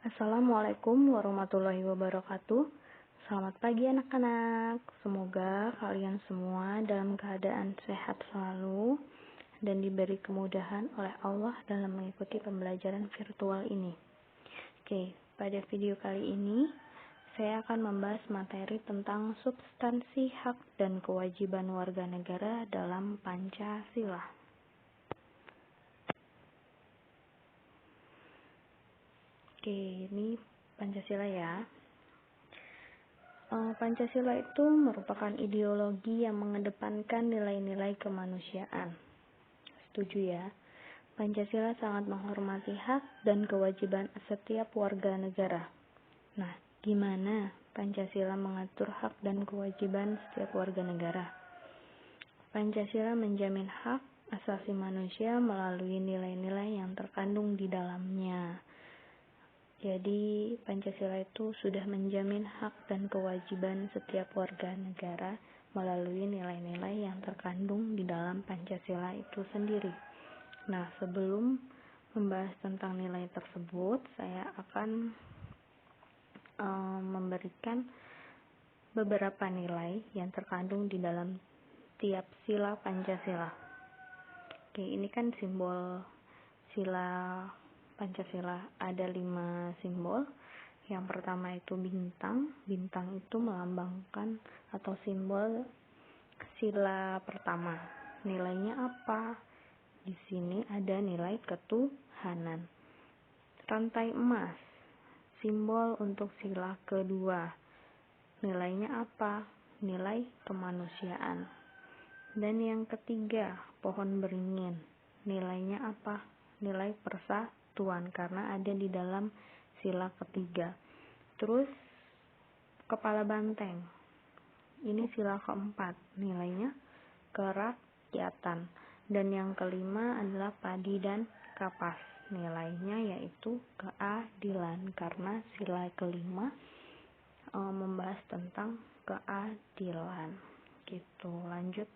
Assalamualaikum warahmatullahi wabarakatuh. Selamat pagi anak-anak. Semoga kalian semua dalam keadaan sehat selalu dan diberi kemudahan oleh Allah dalam mengikuti pembelajaran virtual ini. Oke, pada video kali ini saya akan membahas materi tentang substansi hak dan kewajiban warga negara dalam Pancasila. Oke, ini Pancasila ya. Pancasila itu merupakan ideologi yang mengedepankan nilai-nilai kemanusiaan. Setuju ya? Pancasila sangat menghormati hak dan kewajiban setiap warga negara. Nah, gimana Pancasila mengatur hak dan kewajiban setiap warga negara? Pancasila menjamin hak asasi manusia melalui nilai-nilai yang terkandung di dalamnya. Jadi, Pancasila itu sudah menjamin hak dan kewajiban setiap warga negara melalui nilai-nilai yang terkandung di dalam Pancasila itu sendiri. Nah, sebelum membahas tentang nilai tersebut, saya akan memberikan beberapa nilai yang terkandung di dalam tiap sila Pancasila. Oke, ini kan simbol sila Pancasila, ada 5 simbol. Yang pertama itu bintang. Bintang itu melambangkan atau simbol sila pertama. Nilainya apa? Di sini ada nilai ketuhanan. Rantai emas, simbol untuk sila kedua. Nilainya apa? Nilai kemanusiaan. Dan yang ketiga, pohon beringin. Nilainya apa? Nilai persatuan, karena ada di dalam sila ketiga. Terus kepala banteng, ini sila keempat, nilainya kerakyatan. Dan yang kelima adalah padi dan kapas, nilainya yaitu keadilan, karena sila kelima membahas tentang keadilan. Gitu, lanjut.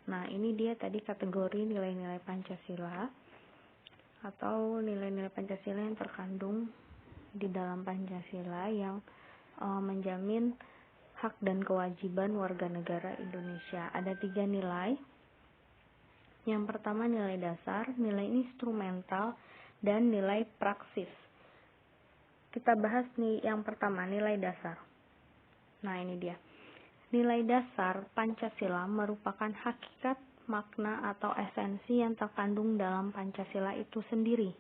Nah, ini dia tadi kategori nilai-nilai Pancasila atau nilai-nilai Pancasila yang terkandung di dalam Pancasila yang menjamin hak dan kewajiban warga negara Indonesia. Ada 3 nilai. Yang pertama nilai dasar, nilai instrumental, dan nilai praksis. Kita bahas nih yang pertama, nilai dasar. Nah, ini dia. Nilai dasar Pancasila merupakan hakikat, makna, atau esensi yang terkandung dalam Pancasila itu sendiri.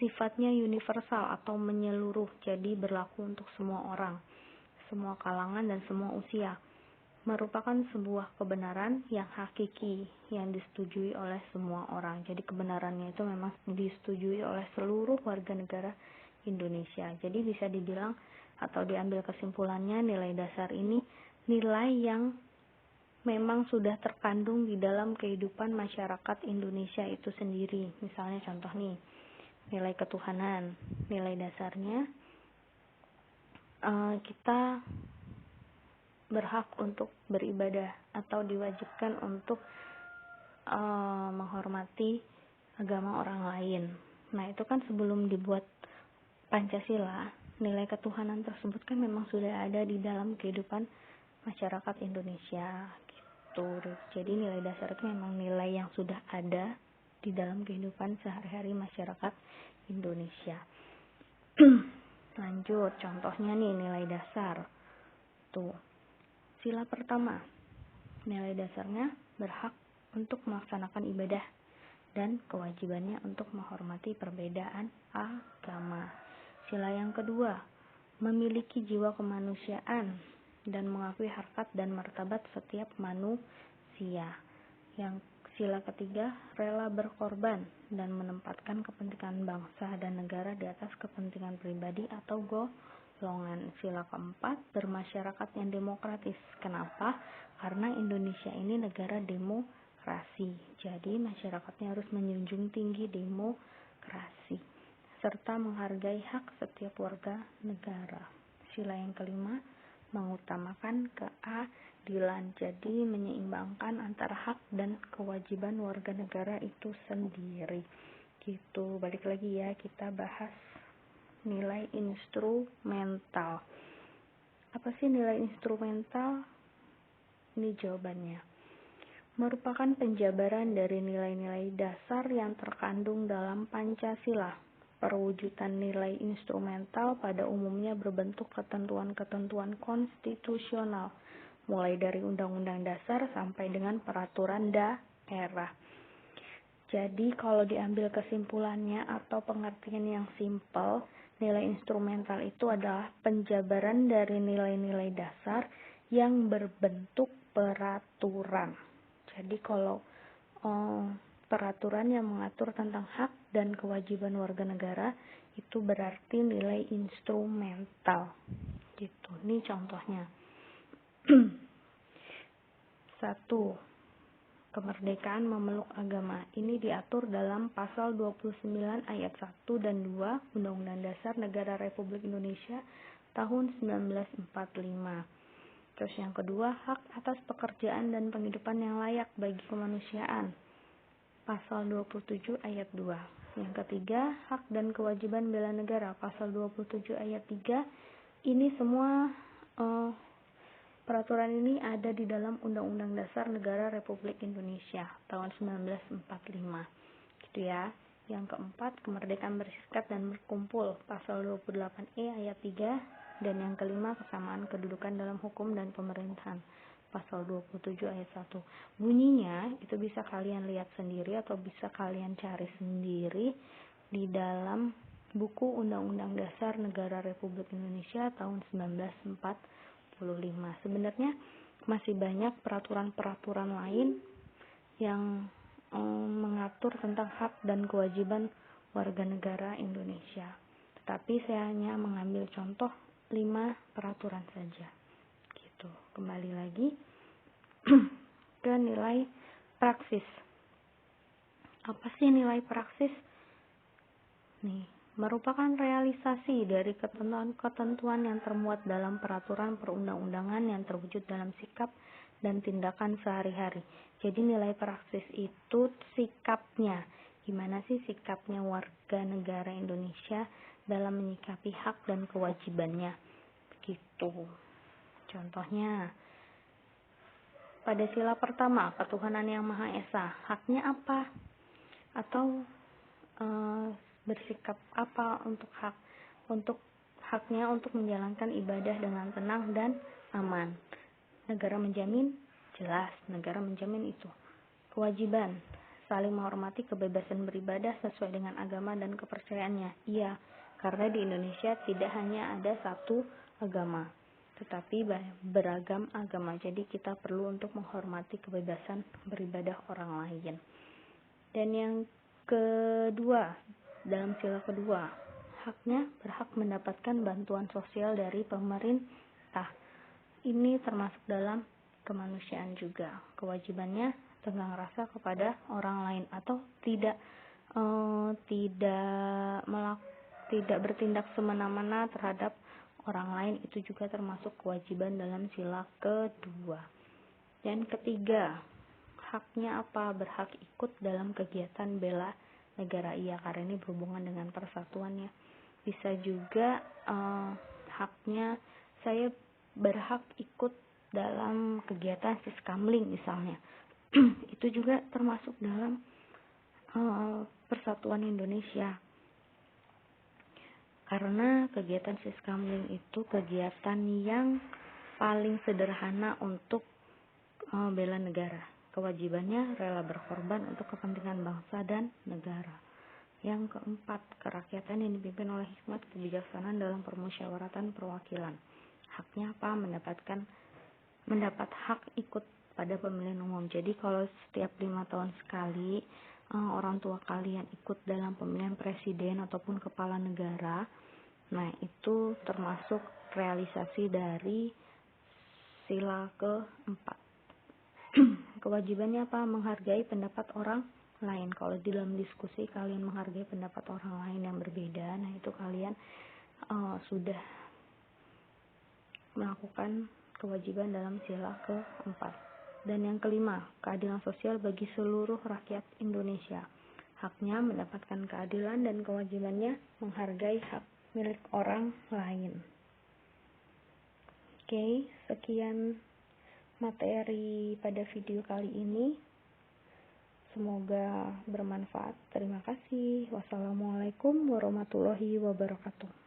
Sifatnya universal atau menyeluruh, jadi berlaku untuk semua orang, semua kalangan, dan semua usia. Merupakan sebuah kebenaran yang hakiki, yang disetujui oleh semua orang. Jadi kebenarannya itu memang disetujui oleh seluruh warga negara Indonesia. Jadi bisa dibilang atau diambil kesimpulannya, nilai dasar ini nilai yang memang sudah terkandung di dalam kehidupan masyarakat Indonesia itu sendiri. Misalnya contoh nih, nilai ketuhanan. Nilai dasarnya kita berhak untuk beribadah atau diwajibkan untuk menghormati agama orang lain. Nah, itu kan sebelum dibuat Pancasila, nilai ketuhanan tersebut kan memang sudah ada di dalam kehidupan masyarakat Indonesia gitu. Jadi nilai dasar itu memang nilai yang sudah ada di dalam kehidupan sehari-hari masyarakat Indonesia. Lanjut, contohnya nih nilai dasar. Tuh, sila pertama, nilai dasarnya berhak untuk melaksanakan ibadah dan kewajibannya untuk menghormati perbedaan agama. Sila yang kedua, memiliki jiwa kemanusiaan dan mengakui harkat dan martabat setiap manusia. Yang sila ketiga, rela berkorban dan menempatkan kepentingan bangsa dan negara di atas kepentingan pribadi atau golongan. Sila keempat, bermasyarakat yang demokratis. Kenapa? Karena Indonesia ini negara demokrasi. Jadi masyarakatnya harus menjunjung tinggi demokrasi serta menghargai hak setiap warga negara. Sila yang kelima, mengutamakan keadilan, jadi menyeimbangkan antara hak dan kewajiban warga negara itu sendiri. Gitu, balik lagi ya, kita bahas nilai instrumental. Apa sih nilai instrumental? Ini jawabannya. Merupakan penjabaran dari nilai-nilai dasar yang terkandung dalam Pancasila. Perwujudan nilai instrumental pada umumnya berbentuk ketentuan-ketentuan konstitusional, mulai dari Undang-Undang Dasar sampai dengan peraturan daerah. Jadi kalau diambil kesimpulannya atau pengertian yang simpel, nilai instrumental itu adalah penjabaran dari nilai-nilai dasar yang berbentuk peraturan. Jadi kalau peraturan yang mengatur tentang hak dan kewajiban warga negara itu berarti nilai instrumental. Gitu. Ini contohnya. 1. Kemerdekaan memeluk agama. Ini diatur dalam pasal 29 ayat 1 dan 2 Undang-Undang Dasar Negara Republik Indonesia tahun 1945. Terus yang kedua, hak atas pekerjaan dan penghidupan yang layak bagi kemanusiaan. Pasal 27 ayat 2. Yang ketiga, hak dan kewajiban bela negara. Pasal 27 ayat 3. Ini semua peraturan ini ada di dalam Undang-Undang Dasar Negara Republik Indonesia tahun 1945. Gitu ya. Yang keempat, kemerdekaan berserikat dan berkumpul. Pasal 28E ayat 3. Dan yang kelima, kesamaan kedudukan dalam hukum dan pemerintahan. Pasal 27 ayat 1. Bunyinya itu bisa kalian lihat sendiri atau bisa kalian cari sendiri di dalam buku Undang-Undang Dasar Negara Republik Indonesia tahun 1945. Sebenarnya masih banyak peraturan-peraturan lain yang mengatur tentang hak dan kewajiban warga negara Indonesia. Tetapi saya hanya mengambil contoh 5 peraturan saja. Gitu. Kembali lagi ke nilai praksis. Apa sih nilai praksis? Nih, merupakan realisasi dari ketentuan-ketentuan yang termuat dalam peraturan perundang-undangan yang terwujud dalam sikap dan tindakan sehari-hari. Jadi nilai praksis itu sikapnya. Gimana sih sikapnya warga negara Indonesia dalam menyikapi hak dan kewajibannya? Begitu. Contohnya, pada sila pertama, ketuhanan yang Maha Esa, haknya apa? Atau bersikap apa untuk haknya untuk menjalankan ibadah dengan tenang dan aman. Negara menjamin, jelas negara menjamin itu. Kewajiban, saling menghormati kebebasan beribadah sesuai dengan agama dan kepercayaannya. Iya, karena di Indonesia tidak hanya ada satu agama, tetapi beragam agama. Jadi kita perlu untuk menghormati kebebasan beribadah orang lain. Dan yang kedua, dalam sila kedua, haknya berhak mendapatkan bantuan sosial dari pemerintah. Ini termasuk dalam kemanusiaan juga. Kewajibannya tenggang rasa kepada orang lain atau tidak bertindak semena-mena terhadap orang lain, itu juga termasuk kewajiban dalam sila kedua. Dan ketiga, haknya apa? Berhak ikut dalam kegiatan bela negara. Iya, karena ini berhubungan dengan persatuannya. Bisa juga haknya saya berhak ikut dalam kegiatan siskamling misalnya. Itu juga termasuk dalam persatuan Indonesia. Karena kegiatan siskamling itu kegiatan yang paling sederhana untuk bela negara. Kewajibannya rela berkorban untuk kepentingan bangsa dan negara. Yang keempat, kerakyatan yang dipimpin oleh hikmat kebijaksanaan dalam permusyawaratan perwakilan. Haknya apa? Mendapat hak ikut pada pemilihan umum. Jadi kalau setiap 5 tahun sekali orang tua kalian ikut dalam pemilihan presiden ataupun kepala negara, nah itu termasuk realisasi dari sila keempat. Kewajibannya apa? Menghargai pendapat orang lain. Kalau di dalam diskusi kalian menghargai pendapat orang lain yang berbeda, nah itu kalian sudah melakukan kewajiban dalam sila keempat. Dan yang kelima, keadilan sosial bagi seluruh rakyat Indonesia. Haknya mendapatkan keadilan dan kewajibannya menghargai hak milik orang lain. Oke, sekian materi pada video kali ini. Semoga bermanfaat. Terima kasih. Wassalamualaikum warahmatullahi wabarakatuh.